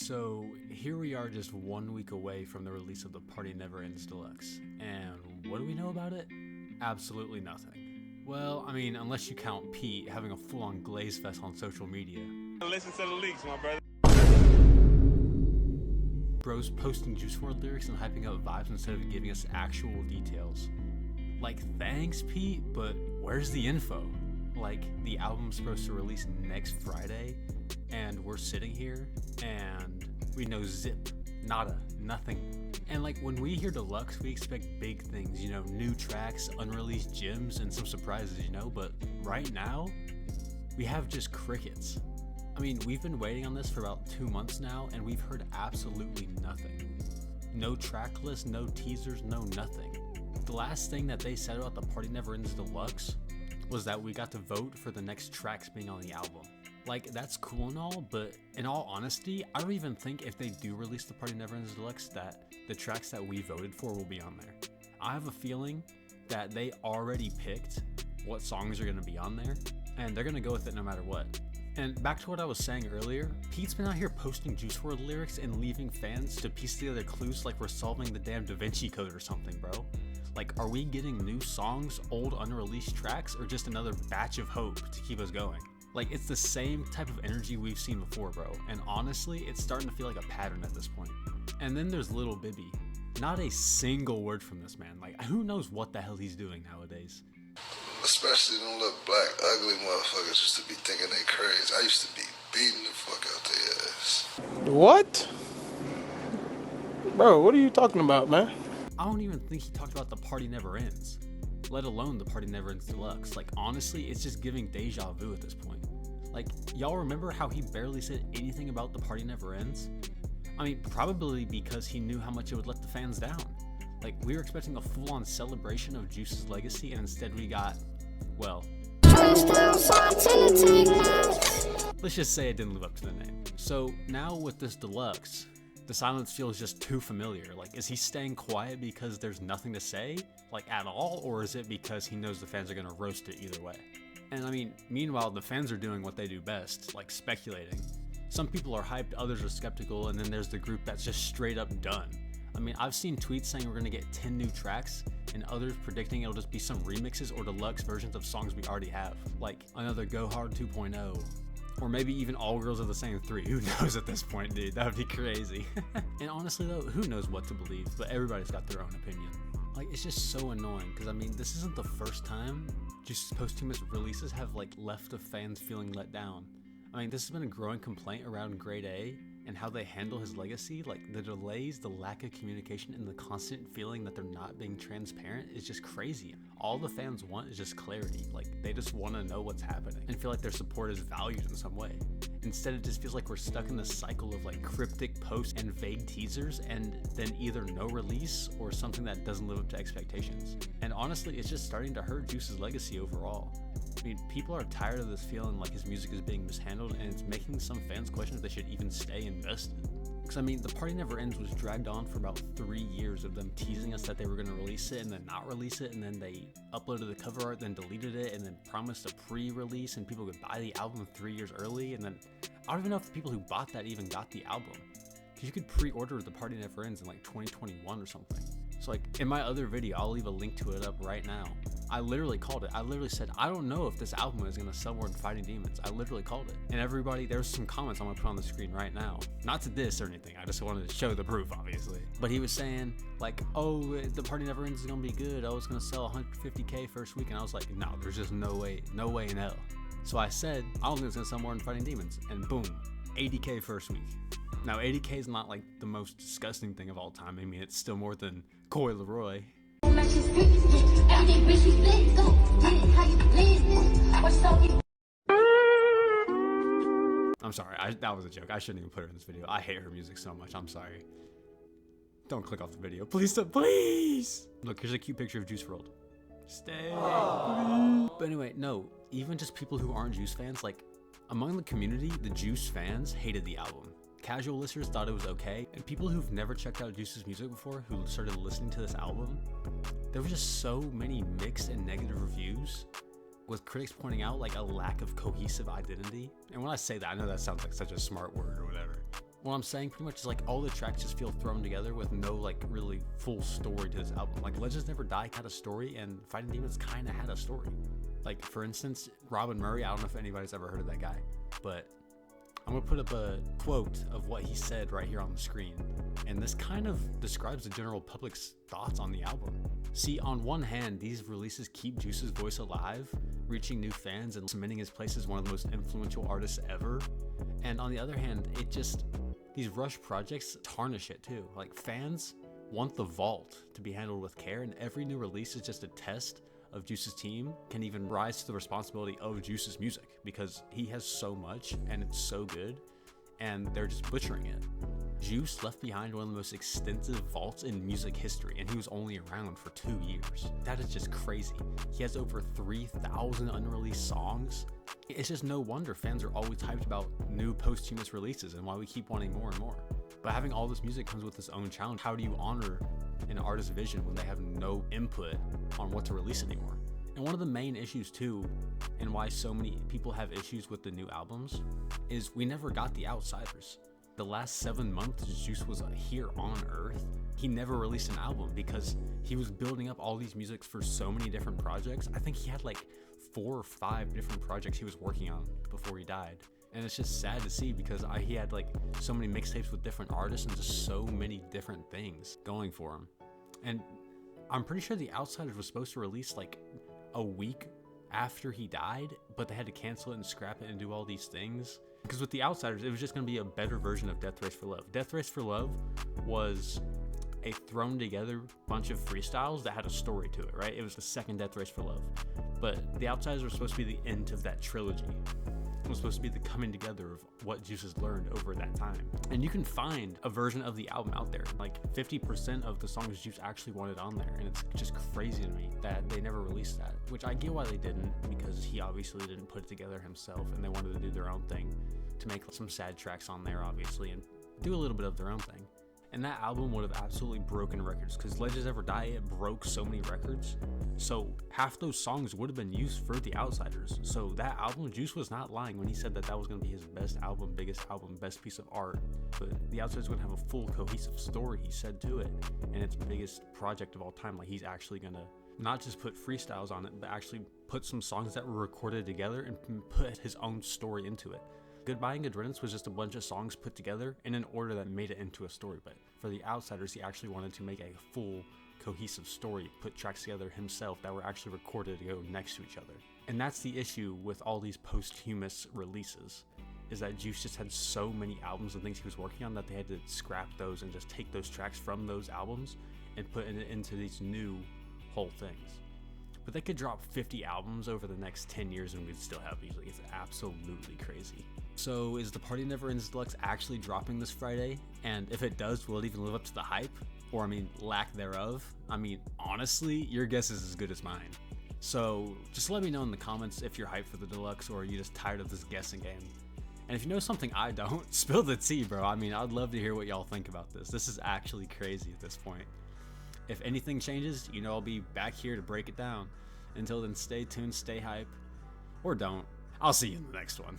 So here we are just 1 week away from the release of the Party Never Ends Deluxe. And what do we know about it? Absolutely nothing. Well, I mean, unless you count Pete having a full-on glaze fest on social media. Listen to the leaks, my brother. Bros posting Juice WRLD lyrics and hyping up vibes instead of giving us actual details. Like, thanks Pete, but where's the info? Like, the album's supposed to release next Friday, and we're sitting here, and we know zip, nada, nothing. And like, when we hear deluxe, we expect big things, you know, new tracks, unreleased gems, and some surprises, you know, but right now, we have just crickets. I mean, we've been waiting on this for about 2 months now, and we've heard absolutely nothing. No track list, no teasers, no nothing. The last thing that they said about the Party Never Ends Deluxe was that we got to vote for the next tracks being on the album. Like, that's cool and all, but in all honesty, I don't even think if they do release the Party Never Ends Deluxe that the tracks that we voted for will be on there. I have a feeling that they already picked what songs are going to be on there, and they're going to go with it no matter what. And back to what I was saying earlier, Pete's been out here posting Juice WRLD lyrics and leaving fans to piece together clues like we're solving the damn Da Vinci Code or something, bro. Like, are we getting new songs, old unreleased tracks, or just another batch of hope to keep us going? Like, it's the same type of energy we've seen before, bro. And honestly, it's starting to feel like a pattern at this point. And then there's Lil Bibby. Not a single word from this man. Like, who knows what the hell he's doing nowadays? Especially them little black, ugly motherfuckers used to be thinking they crazy. I used to be beating the fuck out their ass. What? Bro, what are you talking about, man? I don't even think he talked about the Party Never Ends, let alone the Party Never Ends Deluxe. Like, honestly, it's just giving deja vu at this point. Like, y'all remember how he barely said anything about the Party Never Ends? I mean, probably because he knew how much it would let the fans down. Like, we were expecting a full-on celebration of Juice's legacy, and instead we got, well, let's just say it didn't live up to the name. So now with this deluxe, the silence feels just too familiar. Like, is he staying quiet because there's nothing to say, like, at all, or is it because he knows the fans are gonna roast it either way? And I mean, meanwhile, the fans are doing what they do best, like speculating. Some people are hyped, others are skeptical, and then there's the group that's just straight up done. I mean, I've seen tweets saying we're gonna get 10 new tracks, and others predicting it'll just be some remixes or deluxe versions of songs we already have, like another Go Hard 2.0. Or maybe even all girls are the same 3. Who knows at this point, dude? That would be crazy. And honestly though, who knows what to believe, but everybody's got their own opinion. Like, it's just so annoying, because I mean, this isn't the first time Juice's posthumous releases have like left the fans feeling let down. I mean, this has been a growing complaint around Grade A and how they handle his legacy. Like, the delays, the lack of communication, and the constant feeling that they're not being transparent is just crazy. All the fans want is just clarity. Like, they just want to know what's happening and feel like their support is valued in some way. Instead, it just feels like we're stuck in this cycle of like cryptic posts and vague teasers, and then either no release or something that doesn't live up to expectations. And honestly, it's just starting to hurt Juice's legacy overall. I mean, people are tired of this feeling like his music is being mishandled, and it's making some fans question if they should even stay invested. Because I mean, the Party Never Ends was dragged on for about 3 years of them teasing us that they were going to release it and then not release it, and then they uploaded the cover art, then deleted it, and then promised a pre-release and people could buy the album 3 years early, and then I don't even know if the people who bought that even got the album. Because you could pre-order the Party Never Ends in like 2021 or something. So like, in my other video, I'll leave a link to it up right now. I literally called it. I literally said, I don't know if this album is going to sell more than Fighting Demons. I literally called it. And everybody, there's some comments I'm going to put on the screen right now. Not to diss or anything. I just wanted to show the proof, obviously. But he was saying, like, oh, the Party Never Ends is going to be good. Oh, it's going to sell 150K first week. And I was like, no, there's just no way in hell. So I said, I don't think it's going to sell more than Fighting Demons. And boom, 80K first week. Now, 80K is not like the most disgusting thing of all time. I mean, it's still more than Coi Leroy. I'm sorry, that was a joke. I shouldn't even put her in this video. I hate her music so much. I'm sorry. Don't click off the video. Please don't, please! Look, here's a cute picture of Juice WRLD. Stay, please. But anyway, no, even just people who aren't Juice fans, like, among the community, the Juice fans hated the album. Casual listeners thought it was okay, and people who've never checked out Juice's music before, who started listening to this album, there were just so many mixed and negative reviews, with critics pointing out like a lack of cohesive identity. And when I say that, I know that sounds like such a smart word or whatever, What I'm saying pretty much is like all the tracks just feel thrown together with no like really full story to this album. Like Legends Never Die had a story and Fighting Demons kind of had a story. Like for instance, Robin Murray, I don't know if anybody's ever heard of that guy, but I'm gonna put up a quote of what he said right here on the screen. And this kind of describes the general public's thoughts on the album. See, on one hand, these releases keep Juice's voice alive, reaching new fans and cementing his place as one of the most influential artists ever. And on the other hand, these rush projects tarnish it too. Like fans want the vault to be handled with care, and every new release is just a test of Juice's team can even rise to the responsibility of Juice's music, because he has so much and it's so good and they're just butchering it. Juice left behind one of the most extensive vaults in music history, and he was only around for 2 years. That is just crazy. He has over 3,000 unreleased songs. It's just no wonder fans are always hyped about new posthumous releases and why we keep wanting more and more. But having all this music comes with its own challenge. How do you honor an artist's vision when they have no input on what to release anymore? And one of the main issues too, and why so many people have issues with the new albums, is we never got The Outsiders. The last 7 months Juice was here on Earth, he never released an album because he was building up all these musics for so many different projects. I think he had like 4 or 5 different projects he was working on before he died. And it's just sad to see because he had like so many mixtapes with different artists and just so many different things going for him. And I'm pretty sure The Outsiders was supposed to release like a week after he died, but they had to cancel it and scrap it and do all these things. Because with The Outsiders, it was just going to be a better version of Death Race for Love. Death Race for Love was a thrown together bunch of freestyles that had a story to it, right? It was the second Death Race for Love. But The Outsiders was supposed to be the end of that trilogy. It was supposed to be the coming together of what Juice has learned over that time. And you can find a version of the album out there. Like 50% of the songs Juice actually wanted on there. And it's just crazy to me that they never released that, which I get why they didn't, because he obviously didn't put it together himself and they wanted to do their own thing to make some sad tracks on there, obviously, and do a little bit of their own thing. And that album would have absolutely broken records because Legends Never Die, it broke so many records. So half those songs would have been used for The Outsiders. So that album, Juice was not lying when he said that that was going to be his best album, biggest album, best piece of art. But The Outsiders would have a full cohesive story, he said to it, and its biggest project of all time. Like he's actually going to not just put freestyles on it, but actually put some songs that were recorded together and put his own story into it. Goodbye and Good Riddance was just a bunch of songs put together in an order that made it into a story, but for The Outsiders, he actually wanted to make a full, cohesive story, put tracks together himself that were actually recorded to go next to each other. And that's the issue with all these posthumous releases, is that Juice just had so many albums and things he was working on that they had to scrap those and just take those tracks from those albums and put it into these new whole things. But they could drop 50 albums over the next 10 years and we'd still have music. It's absolutely crazy. So is The Party Never Ends Deluxe actually dropping this Friday? And if it does, will it even live up to the hype? Or, lack thereof? Honestly, your guess is as good as mine. So just let me know in the comments if you're hyped for the deluxe or are you just tired of this guessing game. And if you know something I don't, spill the tea, bro. I'd love to hear what y'all think about this. This is actually crazy at this point. If anything changes, I'll be back here to break it down. Until then, stay tuned, stay hype, or don't. I'll see you in the next one.